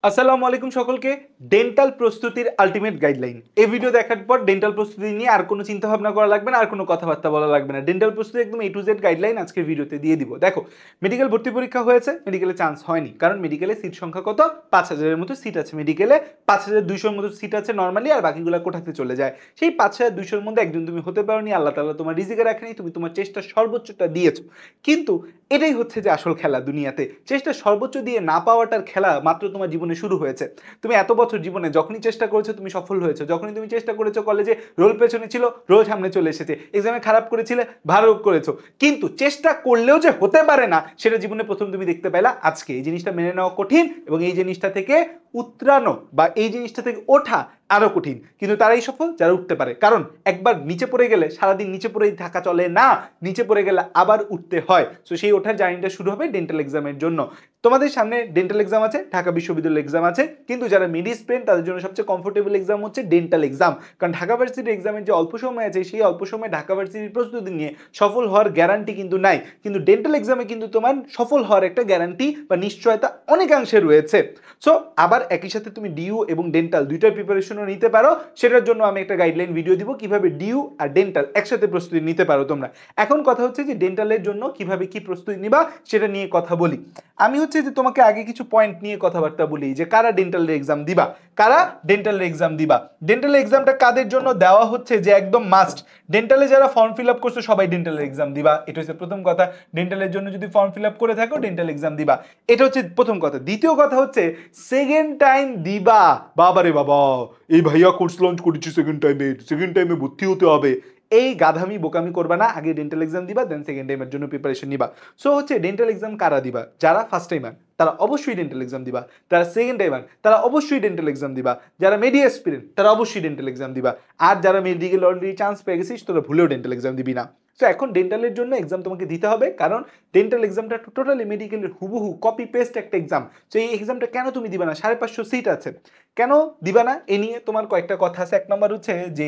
আসসালামু আলাইকুম সকলকে। ডেন্টাল প্রস্তুতির আলটিমেট গাইডলাইন এই ভিডিও দেখার পর ডেন্টাল প্রস্তুতি নিয়ে আর কোনো চিন্তা ভাবনা করা লাগবে না, আর কোনো কথাবার্তা বলা লাগবে না। ডেন্টাল প্রস্তুতি একদম A to Z গাইডলাইন আজকের ভিডিওতে দিয়ে দিব। দেখো, মেডিকেল ভর্তি পরীক্ষা হয়েছে, মেডিকেলে চান্স হয়নি, কারণ মেডিকেলে সিট সংখ্যা কত? 5000-এর মতো সিট আছে মেডিকেলে, 5200-এর মতো সিট আছে নর্মালি, আর বাকিগুলো কোঠাতে চলে যায়। সেই 5200-এর মধ্যে একজন তুমি হতে পারোনি, আল্লাহ তাআলা তোমার রিজিকে রাখেনি, তুমি তোমার চেষ্টা সর্বোচ্চটা দিয়েছো। কিন্তু এটাই হচ্ছে যে আসল খেলা দুনিয়াতে, চেষ্টা সর্বোচ্চ দিয়ে না পাওয়াটার খেলা মাত্র তোমার জীবনে শুরু হয়েছে। তুমি এত বছর জীবনে যখনই চেষ্টা করেছো তুমি সফল হয়েছো, যখনই তুমি চেষ্টা করেছো কলেজে রোল পেছনে ছিল, রোল সামনে চলে এসেছে, এক্সামে খারাপ করেছিলে, ভালো করেছো, কিন্তু চেষ্টা করলেও যে হতে পারে না সেটা জীবনে প্রথম তুমি দেখতে পেলা আজকে। এই জিনিসটা মেনে নেওয়া কঠিন এবং এই জিনিসটা থেকে উত্তরানো বা এই জিনিসটা থেকে ওঠা আরো কঠিন, কিন্তু তারাই সফল যারা উঠতে পারে। কারণ একবার নিচে পড়ে গেলে সারাদিন নিচে পড়েই থাকা চলে না, নিচে পড়ে গেলে আবার উঠতে হয়। সো সেই ওঠার জার্নিটা শুরু হবে ডেন্টাল এক্সামের জন্য। তোমাদের সামনে ডেন্টাল এক্সাম আছে, ঢাকা বিশ্ববিদ্যালয় এক্সাম আছে, কিন্তু যারা মিডি স্টুডেন্ট তাদের জন্য সবচেয়ে কমফোর্টেবল এক্সাম হচ্ছে ডেন্টাল এক্সাম। কারণ ঢাকা ভার্সিটির এক্সামের যে অল্প সময় আছে সেই অল্প সময় ঢাকা ভার্সিটির প্রস্তুতি নিয়ে সফল হওয়ার গ্যারান্টি কিন্তু নাই, কিন্তু ডেন্টাল এক্সামে কিন্তু তোমার সফল হওয়ার একটা গ্যারান্টি বা নিশ্চয়তা অনেকাংশে রয়েছে। সো আবার একই সাথে তুমি ডিইউ এবং ডেন্টাল দুইটার প্রিপারেশনও নিতে পারো। সেটার জন্য আমি একটা গাইডলাইন ভিডিও দিব কিভাবে ডিইউ আর ডেন্টাল একসাথে প্রস্তুতি নিতে পারো তোমরা। এখন কথা হচ্ছে যে ডেন্টালের জন্য কিভাবে কি প্রস্তুতি নিবা সেটা নিয়ে কথা বলি। আমি হচ্ছে যে তোমাকে আগে কিছু পয়েন্ট নিয়ে কথাবার্তা বলি যে কারা ডেন্টালের এক্সাম দিবা, কারা ডেন্টালের এক্সাম দিবা। ডেন্টালের এক্সামটা কাদের জন্য দেওয়া হচ্ছে যে একদম মাস্ট, ডেন্টালে যারা ফর্ম ফিল আপ করছো সবাই ডেন্টালের এক্সাম দিবা, এটা হচ্ছে প্রথম কথা। ডেন্টালের জন্য যদি ফর্ম ফিল আপ করে থাকো ডেন্টাল এক্সাম দিবা, এটা হচ্ছে প্রথম কথা। দ্বিতীয় কথা হচ্ছে সেকেন্ড টাইম দিবা। বাবারে বাবা, এই ভাইয়া কোর্স লঞ্চ করেছি সেকেন্ড টাইমে ভর্তি হতে হবে, এই গাধামি বোকামি করবা না। আগে ডেন্টাল এক্সাম দিবা, দেন সেকেন্ড টাইমের জন্য প্রিপারেশন নিবা। সো হচ্ছে ডেন্টাল এক্সাম কারা দিবা? যারা ফার্স্ট টাইমার তারা অবশ্যই ডেন্টাল এক্সাম দিবা, যারা সেকেন্ড টাইমার তারা অবশ্যই ডেন্টাল এক্সাম দিবা, যারা মেডি এক্সপিরিয়েন্স তারা অবশ্যই ডেন্টাল এক্সাম দিবা, আর যারা মেডিকেল অলরেডি চান্স পেয়ে গেছিস তোরা ভুলেও ডেন্টাল এক্সাম দিবি না। সো এখন ডেন্টালের জন্য এক্সাম তোমাকে দিতে হবে, কারণ ডেন্টাল এক্সামটা টোটালি মেডিকেলের হুবহু কপি পেস্ট একটা এক্সাম। সো এই এক্সামটা কেন তুমি দিবা না? 550 সিট আছে, কেন দিবা না এ নিয়ে তোমার কয়েকটা কথা আছে। এক নম্বর হচ্ছে যে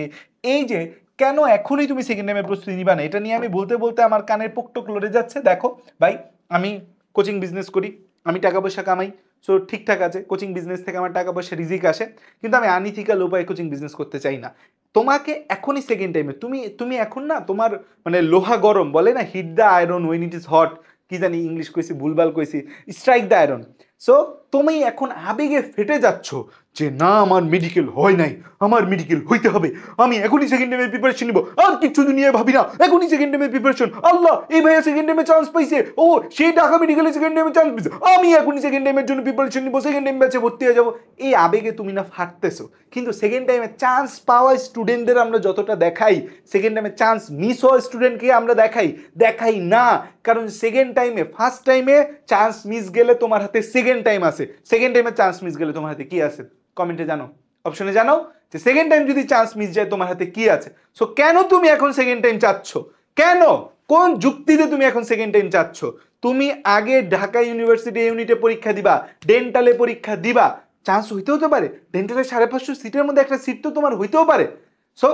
এই যে কেন এখনই তুমি সেকেন্ড টাইমে প্রস্তুতি নিবা না, এটা নিয়ে আমি বলতে বলতে আমার কানের পোকটোক লড়ে যাচ্ছে। দেখো ভাই, আমি কোচিং বিজনেস করি, আমি টাকা পয়সা কামাই, সো ঠিকঠাক আছে, কোচিং বিজনেস থেকে আমার টাকা পয়সা রিজিক আসে, কিন্তু আমি আনইথিক্যাল উপায়ে কোচিং বিজনেস করতে চাই না। তোমাকে এখনই সেকেন্ড টাইমে তুমি এখন না তোমার মানে লোহা গরম বলে না, hit the iron when it is hot, কি জানি ইংলিশ কইছি ভুলভাল কইছি, স্ট্রাইক দ্য আয়রন। সো তুমি এখন আবেগে ফেটে যাচ্ছ যে না আমার মেডিকেল হয় নাই, আমার মেডিকেল হইতে হবে, আমি এখনই সেকেন্ড টাইমের প্রিপারেশন নিব, আর কিছু দুনিয়ায় ভাবি না, এখনই সেকেন্ড টাইমের প্রিপারেশন। আল্লাহ, এই ভাইয়া সেকেন্ড টাইমে চান্স পাইছে, ও সেই ঢাকা মেডিকেলে সেকেন্ড টাইমে চান্স পাইছে, আমি এখনই সেকেন্ড টাইমের জন্য প্রিপারেশন নিব, সেকেন্ড টাইম ব্যাচে ভর্তি হয়ে যাবো। এই আবেগে তুমি না ফাটতেছো, কিন্তু সেকেন্ড টাইমে চান্স পাওয়া স্টুডেন্টদের আমরা যতটা দেখাই, সেকেন্ড টাইমে চান্স মিস হওয়া স্টুডেন্টকে আমরা দেখাই না। কারণ সেকেন্ড টাইমে ফার্স্ট টাইমে চান্স মিস গেলে তোমার হাতে সেকেন্ড টাইম আছে, সেকেন্ড টাইমে চান্স মিস গেলে তোমার হাতে কি আছে? কমেন্টে জানো, অপশনে জানাও যে সেকেন্ড টাইম যদি চান্স মিস যায় তোমার হাতে কি আছে। সো কেন তুমি এখন সেকেন্ড টাইম চাচ্ছ? কেন, কোন যুক্তিতে তুমি এখন সেকেন্ড টাইম চাচ্ছ? তুমি আগে ঢাকা ইউনিভার্সিটি ইউনিটে পরীক্ষা দিবা, ডেন্টালে পরীক্ষা দিবা, চান্স হইতে হতে পারে ডেন্টালের 550 সিটের মধ্যে একটা সিট তো তোমার হইতেও পারে। সো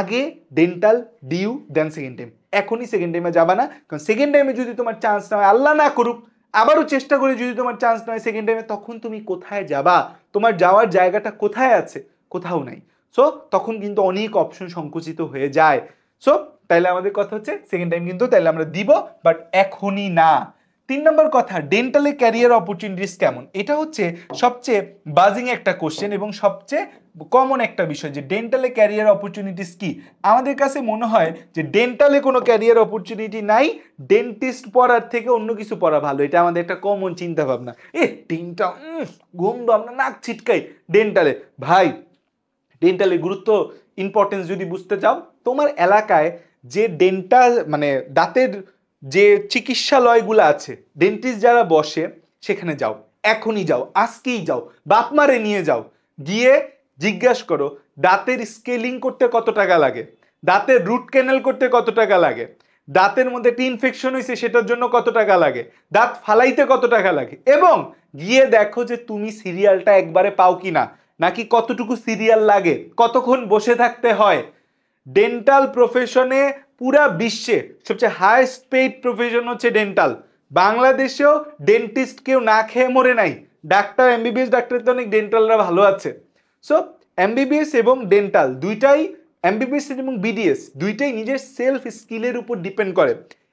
আগে ডেন্টাল ডিউ দেন সেকেন্ড টাইম, এখনই সেকেন্ড টাইমে যাবা না। কারণ সেকেন্ড টাইমে যদি তোমার চান্স না হয়, আল্লাহ না করুক আবারও চেষ্টা করে যদি তোমার চান্স নয় সেকেন্ড টাইমে, তখন তুমি কোথায় যাবা? তোমার যাওয়ার জায়গাটা কোথায় আছে? কোথাও নাই। সো তখন কিন্তু অনেক অপশন সংকুচিত হয়ে যায়। সো তাইলে আমাদের কথা হচ্ছে সেকেন্ড টাইম কিন্তু তাইলে আমরা দিব, বাট এখনই না। 3 নম্বর কথা, ডেন্টালে ক্যারিয়ার অপরচুনিটিস কেমন? এটা হচ্ছে সবচেয়ে বাজিং একটা কোশ্চেন এবং সবচেয়ে কমন একটা বিষয় যে ডেন্টালে ক্যারিয়ার অপরচুনিটিস কি। আমাদের কাছে মনে হয় যে ডেন্টালে কোনো ক্যারিয়ার অপরচুনিটি নাই, ডেন্টিস্ট পড়ার থেকে অন্য কিছু পড়া ভালো, এটা আমাদের একটা কমন চিন্তা ভাবনা। ডেন্টাল ঘুম আমরা নাক ছিটকাই ডেন্টালে। ভাই, ডেন্টালের গুরুত্ব ইম্পর্টেন্স যদি বুঝতে চাও, তোমার এলাকায় যে ডেন্টাল মানে দাঁতের যে চিকিৎসালয়গুলো আছে, ডেন্টিস্ট যারা বসে সেখানে যাও, এখনই যাও, আজকেই যাও, বাপ মারে নিয়ে যাও, গিয়ে জিজ্ঞাসা করো দাঁতের স্কেলিং করতে কত টাকা লাগে, দাঁতের রুট ক্যানেল করতে কত টাকা লাগে, দাঁতের মধ্যে একটা ইনফেকশন হয়েছে সেটার জন্য কত টাকা লাগে, দাঁত ফালাইতে কত টাকা লাগে, এবং গিয়ে দেখো যে তুমি সিরিয়ালটা একবারে পাও কিনা, নাকি কতটুকু সিরিয়াল লাগে, কতক্ষণ বসে থাকতে হয়। ডেন্টাল প্রফেশনে পুরা বিশ্বে সবচেয়ে হাইয়েস্ট পেইড প্রফেশন হচ্ছে ডেন্টাল। বাংলাদেশেও ডেন্টিস্ট কেউ না খেয়ে মরে নাই, ডাক্তার এমবিবিএস ডাক্তার তো অনেক ডেন্টালরা ভালো আছে। সো এমবিবিএস এবং ডেন্টাল দুইটাই, এমবিবিএস এবং বিডিএস দুইটাই নিজের সেলফ স্কিলের উপর ডিপেন্ড করে।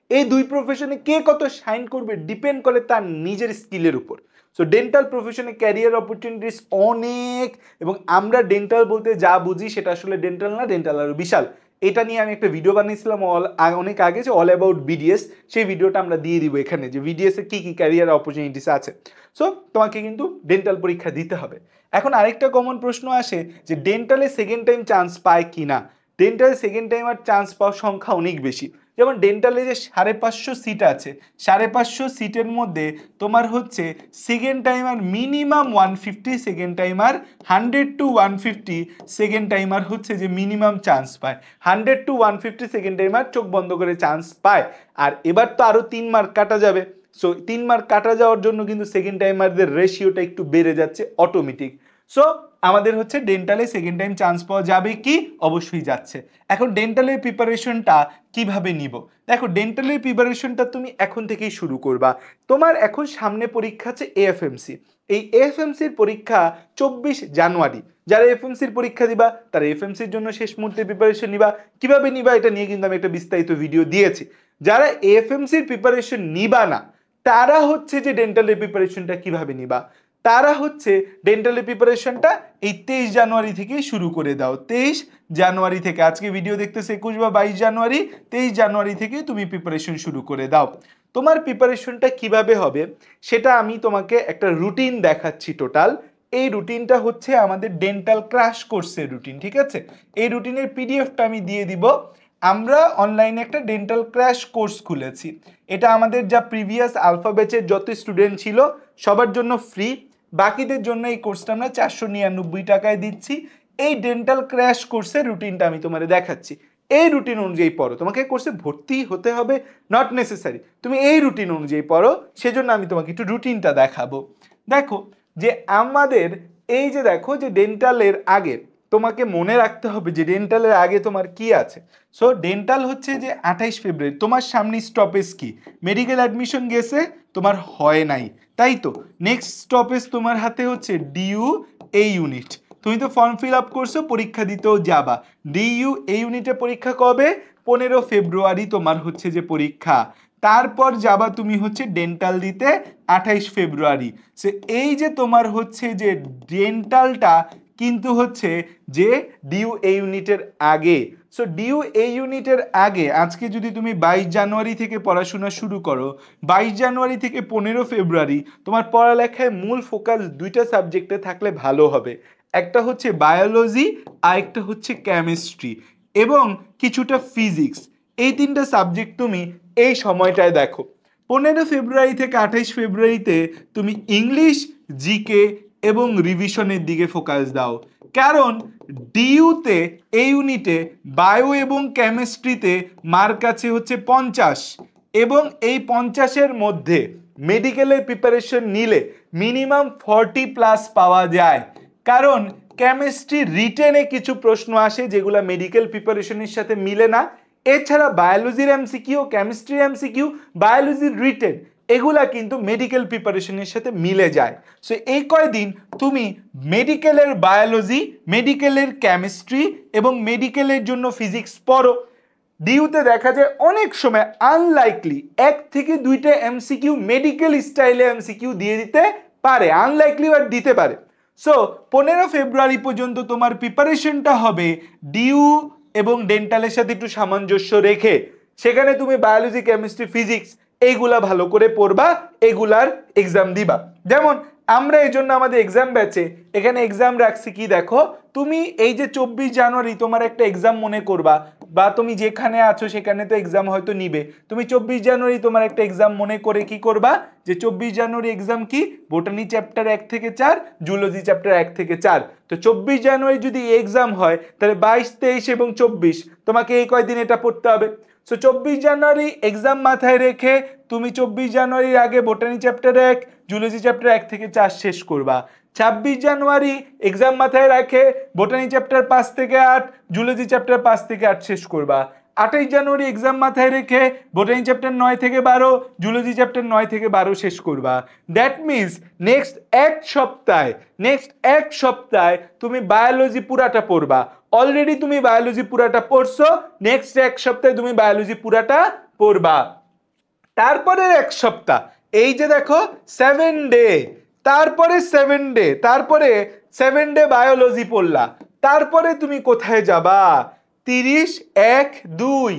এই দুই প্রফেশনে কে কত শাইন করবে ডিপেন্ড করে তার নিজের স্কিলের উপর। সো ডেন্টাল প্রফেশনে ক্যারিয়ার অপরচুনিটিস অনেক, এবং আমরা ডেন্টাল বলতে যা বুঝি সেটা আসলে ডেন্টাল না, ডেন্টাল আরও বিশাল। এটা নিয়ে আমি একটা ভিডিও বানিয়েছিলাম অনেক আগে, যে অল অ্যাবাউট বিডিএস, সেই ভিডিওটা আমরা দিয়ে দিব এখানে, যে বিডিএস এ কি কি ক্যারিয়ার অপরচুনিটিস আছে। সো তোমাকে কিন্তু ডেন্টাল পরীক্ষা দিতে হবে। এখন আরেকটা কমন প্রশ্ন আসে যে ডেন্টালে সেকেন্ড টাইম চান্স পায় কি না। ডেন্টালে সেকেন্ড টাইম আর চান্স পাওয়ার সংখ্যা অনেক বেশি। যেমন ডেন্টালে যে 550 সিট আছে, 550 সিটের মধ্যে তোমার হচ্ছে second timer minimum 150, second timer 100 to 150, second timer হচ্ছে যে মিনিমাম চান্স পায়। 100 to 150 সেকেন্ড টাইমার চোখ বন্ধ করে চান্স পায়। আর এবার তো আরও 3 মার্ক কাটা যাবে। সো 3 মার্ক কাটা যাওয়ার জন্য কিন্তু সেকেন্ড টাইমারদের রেশিওটা একটু বেড়ে যাচ্ছে অটোমেটিক। সো আমাদের হচ্ছে ডেন্টালে সেকেন্ড টাইম চান্স পাওয়া যাবে কি? অবশ্যই যাচ্ছে। এখন ডেন্টালের প্রিপারেশনটা কিভাবে নিব? দেখো, ডেন্টালের প্রিপারেশনটা তুমি এখন থেকেই শুরু করবা। তোমার এখন সামনে পরীক্ষা আছে এএফএমসি। এই এএফএমসির পরীক্ষা 24 জানুয়ারি। যারা এএফএমসির পরীক্ষা দিবা তারা এএফএমসির জন্য শেষ মুহূর্তে প্রিপারেশন নিবা। কিভাবে নিবা এটা নিয়ে কিন্তু আমি একটা বিস্তারিত ভিডিও দিয়েছি। যারা এএফএমসির প্রিপারেশন নিবা না, তারা হচ্ছে যে ডেন্টালের প্রিপারেশনটা কিভাবে নিবা, তারা হচ্ছে ডেন্টালের প্রিপারেশনটা এই 23 জানুয়ারি থেকেই শুরু করে দাও। 23 জানুয়ারি থেকে, আজকে ভিডিও দেখতেছে 21 বা 22 জানুয়ারি, 23 জানুয়ারি থেকে তুমি প্রিপারেশন শুরু করে দাও। তোমার প্রিপারেশনটা কিভাবে হবে সেটা আমি তোমাকে একটা রুটিন দেখাচ্ছি টোটাল। এই রুটিনটা হচ্ছে আমাদের ডেন্টাল ক্র্যাশ কোর্সের রুটিন, ঠিক আছে? এই রুটিনের পিডিএফটা আমি দিয়ে দিব। আমরা অনলাইনে একটা ডেন্টাল ক্র্যাশ কোর্স খুলেছি। এটা আমাদের যা প্রিভিয়াস আলফা ব্যাচের যত স্টুডেন্ট ছিল সবার জন্য ফ্রি, বাকিদের জন্য এই কোর্সটা আমরা 499 টাকায় দিচ্ছি। এই ডেন্টাল ক্র্যাশ কোর্সের রুটিনটা আমি তোমাদের দেখাচ্ছি। এই রুটিন অনুযায়ী পড়ো। তোমাকে কোর্সে ভর্তি হতে হবে নট নেসেসারি, তুমি এই রুটিন অনুযায়ী পড়ো। সেজন্য আমি তোমাকে একটু রুটিনটা দেখাবো। দেখো যে আমাদের এই যে দেখো যে ডেন্টালের আগে তোমাকে মনে রাখতে হবে যে ডেন্টালের আগে তোমার কি আছে। সো ডেন্টাল হচ্ছে যে 28 ফেব্রুয়ারি তোমার সামনে স্টপেজ কি? মেডিকেল অ্যাডমিশন গেছে, তোমার হয় নাই, তাই তো? নেক্সট স্টপেজ তোমার হাতে হচ্ছে ডিইউ এই ইউনিট। তুমি তো ফর্ম ফিল আপ করছো, পরীক্ষা দিতেও যাবা। ডিইউ এই ইউনিটে পরীক্ষা কবে? 15 ফেব্রুয়ারি তোমার হচ্ছে যে পরীক্ষা। তারপর যাবা তুমি হচ্ছে ডেন্টাল দিতে 28 ফেব্রুয়ারি। সে এই যে তোমার হচ্ছে যে ডেন্টালটা কিন্তু হচ্ছে যে ডিইউ এই ইউনিটের আগে। সো ডিইউ এই ইউনিটের আগে আজকে যদি তুমি 22 জানুয়ারি থেকে পড়াশোনা শুরু করো, 22 জানুয়ারি থেকে 15 ফেব্রুয়ারি তোমার পড়ালেখায় মূল ফোকাস দুইটা সাবজেক্টে থাকলে ভালো হবে। একটা হচ্ছে বায়োলজি আর একটা হচ্ছে কেমিস্ট্রি এবং কিছুটা ফিজিক্স। এই তিনটা সাবজেক্ট তুমি এই সময়টায় দেখো। 15 ফেব্রুয়ারি থেকে 28 ফেব্রুয়ারিতে তুমি ইংলিশ, জিকে এবং রিভিশনের দিকে ফোকাস দাও। কারণ ডিইউতে এই ইউনিটে বায়ো এবং কেমিস্ট্রিতে মার্ক আছে হচ্ছে 50, এবং এই 50-এর মধ্যে মেডিকেলের প্রিপারেশন নিলে মিনিমাম 40+ পাওয়া যায়। কারণ কেমিস্ট্রি রিটেনে কিছু প্রশ্ন আসে যেগুলো মেডিকেল প্রিপারেশনের সাথে মিলে না। এছাড়া বায়োলজির এমসিকিউ, কেমিস্ট্রির এমসিকিউ, বায়োলজির রিটেন এগুলা কিন্তু মেডিকেল প্রিপারেশনের সাথে মিলে যায়। সো এই কয়দিন তুমি মেডিকেলের বায়োলজি, মেডিকেলের কেমিস্ট্রি এবং মেডিকেলের জন্য ফিজিক্স পড়ো। ডিইউতে দেখা যায় অনেক সময় আনলাইকলি 1 থেকে 2টা এমসিকিউ মেডিকেল স্টাইলে এমসিকিউ দিয়ে দিতে পারে, আনলাইকলি বাট দিতে পারে। সো 15 ফেব্রুয়ারি পর্যন্ত তোমার প্রিপারেশনটা হবে ডিইউ এবং ডেন্টালের সাথে একটু সামঞ্জস্য রেখে। সেখানে তুমি বায়োলজি, কেমিস্ট্রি, ফিজিক্স এইগুলা ভালো করে পড়বা, এগুলার এক্সাম দিবা। যেমন আমরা এই জন্য আমাদের এক্সাম ব্যাচে এখানে এক্সাম রাখছি কি দেখো, তুমি এই যে 24 জানুয়ারি তোমার একটা এক্সাম মনে করবা, বা তুমি যেখানে আছো সেখানে তো এক্সাম হয়তো নিবে। তুমি 24 জানুয়ারি তোমার একটা এক্সাম মনে করে কি করবা, যে 24 জানুয়ারি এক্সাম কি? বোটানি চ্যাপ্টার 1 থেকে 4, জুলজি চ্যাপ্টার 1 থেকে 4। তো 24 জানুয়ারি যদি এক্সাম হয় তাহলে 22, 23 এবং 24 তোমাকে এই কয়দিন এটা পড়তে হবে। সো 24 জানুয়ারি এক্সাম মাথায় রেখে তুমি 24 জানুয়ারির আগে বোটানি চ্যাপ্টার 1, জুলজি চ্যাপ্টার 1 থেকে 4 শেষ করবা। 26 জানুয়ারি এক্সাম মাথায় রাখে বোটানি চ্যাপ্টার 5 থেকে 8, জুলজি চ্যাপ্টার 5 থেকে 8 শেষ করবা। 28 জানুয়ারি এক্সাম মাথায় রেখে বোটানি চ্যাপ্টার 9 থেকে 12, জুলজি চ্যাপ্টার 9 থেকে 12 শেষ করবা। দ্যাট মিনস নেক্সট এক সপ্তাহে তুমি বায়োলজি পুরাটা পড়বা। অলরেডি তুমি বায়োলজি পুরাটা পড়ছো, নেক্সট এক সপ্তাহে তুমি বায়োলজি পুরাটা পড়বা। তারপরের এক সপ্তাহ, এই যে দেখো 7 ডে, তারপরে 7 ডে বায়োলজি পড়লা। তারপরে তুমি কোথায় যাবা? 30, 1, 2,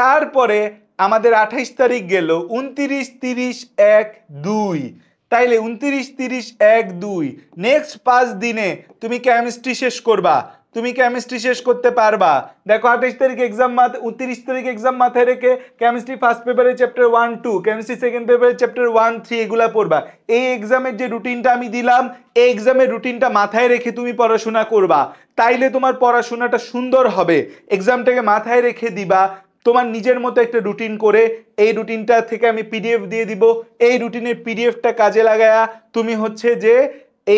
তারপরে আমাদের 28 তারিখ গেল, 29, 30, 1, 2, তাইলে 29, 30, 1, 2 নেক্সট 5 দিনে তুমি কেমিস্ট্রি শেষ করবা। তুমি কেমিস্ট্রি শেষ করতে পারবা। দেখো 28 তারিখ এক্সাম, 29 তারিখ এক্সাম মাথায় রেখে কেমিস্ট্রি ফার্স্ট পেপারের চ্যাপ্টার 1, 2, কেমিস্ট্রি সেকেন্ড পেপারের চ্যাপ্টার 1, 3 এগুলা পড়বা। এই এক্সামের যে রুটিনটা আমি দিলাম, এই এক্সামের রুটিনটা মাথায় রেখে তুমি পড়াশোনা করবা। তাইলে তোমার পড়াশোনাটা সুন্দর হবে। এক্সামটাকে মাথায় রেখে দিবা, তোমার নিজের মতো একটা রুটিন করে। এই রুটিনটা থেকে আমি পিডিএফ দিয়ে দিব, এই রুটিনের পিডিএফটা কাজে লাগায়া তুমি হচ্ছে যে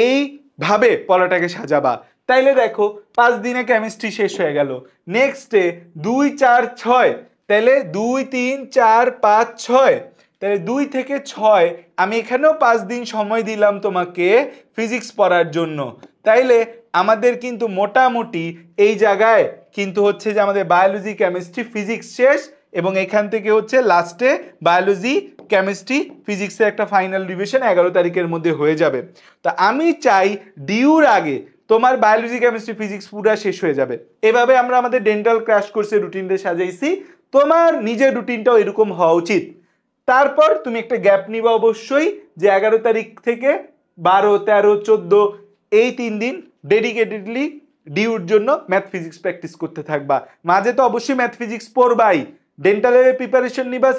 এইভাবে পড়াটাকে সাজাবা। তাইলে দেখো 5 দিনে কেমিস্ট্রি শেষ হয়ে গেল। নেক্সট ডে 2, 4, 6, তাহলে 2, 3, 4, 5, 6, তাহলে 2 থেকে 6 আমি এখানেও 5 দিন সময় দিলাম তোমাকে ফিজিক্স পড়ার জন্য। তাইলে আমাদের কিন্তু মোটামুটি এই জায়গায় কিন্তু হচ্ছে যে আমাদের বায়োলজি, কেমিস্ট্রি, ফিজিক্স শেষ, এবং এখান থেকে হচ্ছে লাস্টে বায়োলজি, কেমিস্ট্রি, ফিজিক্সের একটা ফাইনাল রিভিশন 11 তারিখের মধ্যে হয়ে যাবে। তো আমি চাই ডিউর আগে তোমার বায়োলজি, কেমিস্ট্রি, ফিজিক্স পুরো শেষ হয়ে যাবে। এভাবে আমরা আমাদের ডেন্টাল ক্র্যাশ কোর্সের রুটিনটা সাজাইছি। তোমার নিজের রুটিনটাও এরকম হওয়া উচিত। তারপর তুমি একটা গ্যাপ নিবা অবশ্যই, যে 11 তারিখ থেকে 12, 13, 14 এই 3 দিন ডেডিকেটেডলি ডিউর জন্য ম্যাথ ফিজিক্স প্র্যাকটিস করতে থাকবা। মাঝে তো অবশ্যই ম্যাথ ফিজিক্স পড়বাই। ডেন্টালের প্রিপারেশন নিবা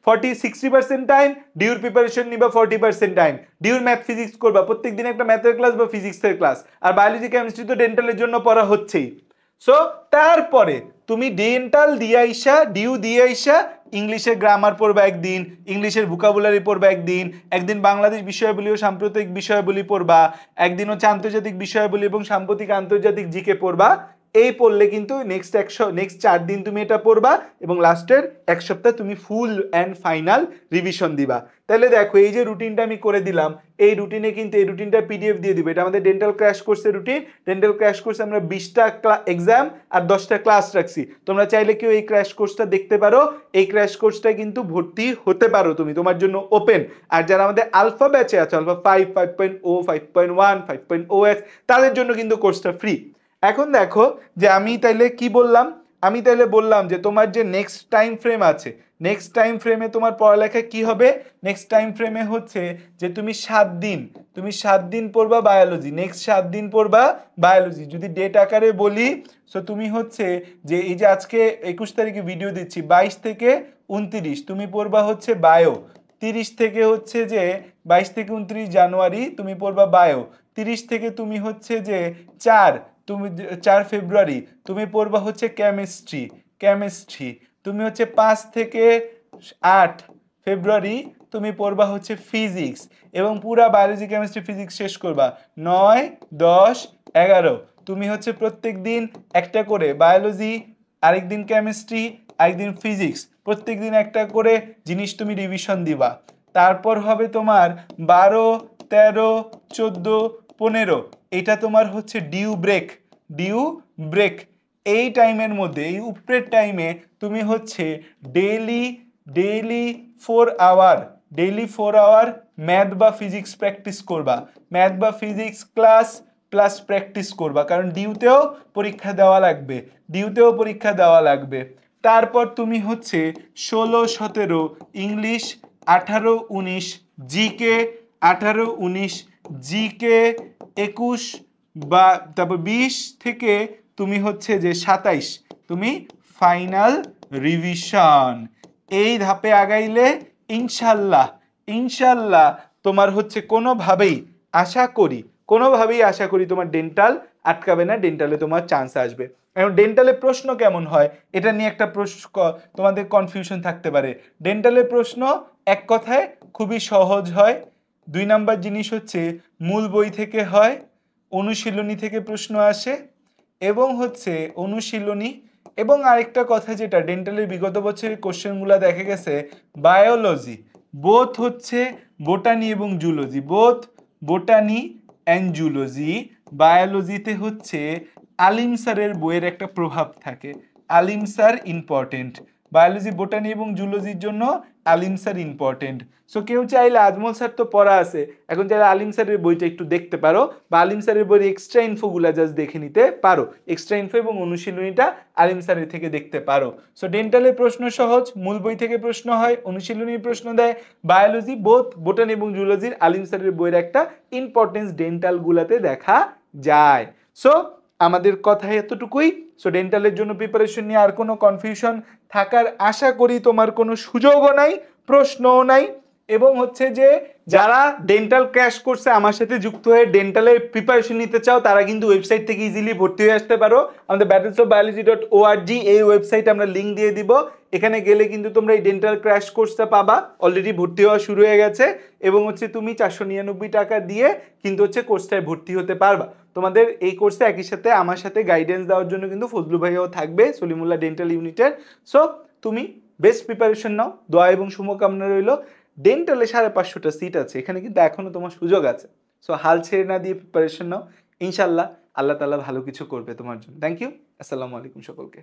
60% টাইম, ডিউর প্রিপারেশন নিবা 40% টাইম। ডিউর ম্যাথ ফিজিক্স করবা, প্রত্যেক দিন একটা ম্যাথের ক্লাস বা ফিজিক্সের ক্লাস। আর বায়োলজি, কেমিস্ট্রি তো ডেন্টালের জন্য পড়া হচ্ছেই। সো তারপরে তুমি ডেন্টাল দিয়ে আইসা, ডিউ দিয়ে আইসা ইংলিশের গ্রামার পড়বা একদিন, ইংলিশের ভোকাবুলারি পড়বা একদিন, একদিন বাংলাদেশ বিষয়াবলী ও সাম্প্রতিক বিষয়াবলী পড়বা, একদিন হচ্ছে আন্তর্জাতিক বিষয়াবলী এবং সাম্প্রতিক আন্তর্জাতিক জিকে পড়বা। এই পড়লে কিন্তু নেক্সট 4 দিন তুমি এটা পড়বা, এবং লাস্টের এক সপ্তাহ তুমি ফুল অ্যান্ড ফাইনাল রিভিশন দিবা। তাহলে দেখো এই যে রুটিনটা আমি করে দিলাম, এই রুটিনে কিন্তু এই রুটিনটা পিডিএফ দিয়ে দিবে। এটা আমাদের ডেন্টাল ক্র্যাশ কোর্সের রুটিন। ডেন্টাল ক্র্যাশ কোর্সে আমরা 20টা এক্সাম আর 10টা ক্লাস রাখছি। তোমরা চাইলে কেউ এই ক্র্যাশ কোর্সটা দেখতে পারো। এই ক্র্যাশ কোর্সটা কিন্তু ভর্তি হতে পারো তুমি, তোমার জন্য ওপেন। আর যারা আমাদের আলফা ব্যাচে আছে, আলফা 5, 5.0, 5.1, 5.0x, তাদের জন্য কিন্তু কোর্সটা ফ্রি। এখন দেখো যে আমি তাইলে কি বললাম, আমি তাইলে বললাম যে তোমার যে নেক্সট টাইম ফ্রেম আছে, নেক্সট টাইম ফ্রেমে তোমার পড়ালেখা কি হবে? নেক্সট টাইম ফ্রেমে হচ্ছে যে তুমি 7 দিন পড়বা বায়োলজি, নেক্সট 7 দিন পড়বা বায়োলজি। যদি ডেট আকারে বলি, সো তুমি হচ্ছে যে এই যে আজকে 21 তারিখে ভিডিও দিচ্ছি, 22 থেকে 29 তুমি পড়বা হচ্ছে বায়ো। 30 থেকে হচ্ছে যে 22 থেকে 29 জানুয়ারি তুমি পড়বা বায়ো। 30 থেকে তুমি হচ্ছে যে 4 ফেব্রুয়ারি তুমি পড়বা হচ্ছে কেমিস্ট্রি। তুমি হচ্ছে 5 থেকে 8 ফেব্রুয়ারি তুমি পড়বা হচ্ছে ফিজিক্স, এবং পুরা বায়োলজি, কেমিস্ট্রি, ফিজিক্স শেষ করবা 9, 10, 11। তুমি হচ্ছে প্রত্যেক দিন একটা করে বায়োলজি, আরেকদিন কেমিস্ট্রি, আরেকদিন ফিজিক্স, প্রত্যেক দিন একটা করে জিনিস তুমি রিভিশন দিবা। তারপর হবে তোমার 12, 13, 14, 15, এটা তোমার হচ্ছে ডিউ ব্রেক। এই টাইমের মধ্যে, এই উপরের টাইমে তুমি হচ্ছে ডেইলি 4 আওয়ার ম্যাথ বা ফিজিক্স প্র্যাকটিস করবা। ম্যাথ বা ফিজিক্স ক্লাস প্লাস প্র্যাকটিস করবা, কারণ ডিউতেও পরীক্ষা দেওয়া লাগবে। তারপর তুমি হচ্ছে 16, 17 ইংলিশ, 18, 19 জিকে, 21 বা তারপর 20 থেকে তুমি হচ্ছে যে 27 তুমি ফাইনাল রিভিশন। এই ধাপে আগাইলে ইনশাল্লাহ তোমার হচ্ছে কোনোভাবেই আশা করি তোমার ডেন্টাল আটকাবে না, ডেন্টালে তোমার চান্স আসবে। এখন ডেন্টালের প্রশ্ন কেমন হয় এটা নিয়ে একটা প্রশ্ন তোমাদের কনফিউশন থাকতে পারে। ডেন্টালের প্রশ্ন এক কথায় খুবই সহজ হয়। 2 নাম্বার জিনিস হচ্ছে মূল বই থেকে হয়, অনুশীলনী থেকে প্রশ্ন আসে, এবং হচ্ছে অনুশীলনী এবং আরেকটা কথা যেটা ডেন্টালের বিগত বছরের কোশ্চেনগুলো দেখা গেছে বায়োলজি বোথ হচ্ছে বোটানি এবং zoology, both botany and zoology, বায়োলজিতে হচ্ছে আলিম স্যারের বইয়ের একটা প্রভাব থাকে। Alim sir important, biology botany এবং জুলজির জন্য আলিম স্যার ইম্পর্টেন্ট। সো কেউ চাইলে আজমল স্যার তো পড়া আছে, এখন চাইলে আলিম স্যারের বইটা একটু দেখতে পারো বা আলিম স্যারের বইয়ের এক্সট্রা ইনফোগুলা জাস্ট দেখে নিতে পারো, এক্সট্রা ইনফো এবং অনুশীলনীটা আলিম স্যারের থেকে দেখতে পারো। সো ডেন্টালের প্রশ্ন সহজ, মূল বই থেকে প্রশ্ন হয়, অনুশীলনীর প্রশ্ন দেয়, বায়োলজি বোথ বোটানি এবং জুলজির আলিম স্যারের বইয়ের একটা ইম্পর্টেন্স ডেন্টালগুলাতে দেখা যায়। সো আমাদের কথা এতটুকুই। সো ডেন্টালের জন্য প্রিপারেশন নিয়ে আর কোনো কনফিউশন থাকার আশা করি তোমার কোনো সুযোগও নাই, প্রশ্নও নাই। এবং হচ্ছে যে যারা ডেন্টাল ক্র্যাশ কোর্সে আমার সাথে যুক্ত হয়ে ডেন্টালের প্রিপারেশন নিতে চাও তারা কিন্তু ওয়েবসাইট থেকে ইজিলি ভর্তি হয়ে আসতে পারো। আমাদের battlesofbiology.org এই ওয়েবসাইটে আমরা লিঙ্ক দিয়ে দিব, এখানে গেলে কিন্তু তোমরা এই ডেন্টাল ক্র্যাশ কোর্সটা পাবা, অলরেডি ভর্তি হওয়া শুরু হয়ে গেছে এবং হচ্ছে তুমি 499 টাকা দিয়ে কিন্তু হচ্ছে কোর্সটায় ভর্তি হতে পারবা। তোমাদের এই কোর্সে একই সাথে আমার সাথে গাইডেন্স দেওয়ার জন্য কিন্তু ফজলু ভাইও থাকবে সলিমুল্লাহ ডেন্টাল ইউনিটের। সো তুমি বেস্ট প্রিপারেশন নাও, দোয়া এবং শুভকামনা রইল। ডেন্টালে 550টা সিট আছে, এখানে কিন্তু এখনো তোমার সুযোগ আছে। সো হাল ছেড়ে না দিয়ে প্রিপারেশন নাও, ইনশাল্লাহ আল্লাহ তাআলা ভালো কিছু করবে তোমার জন্য। থ্যাংক ইউ, আসসালামু আলাইকুম সকলকে।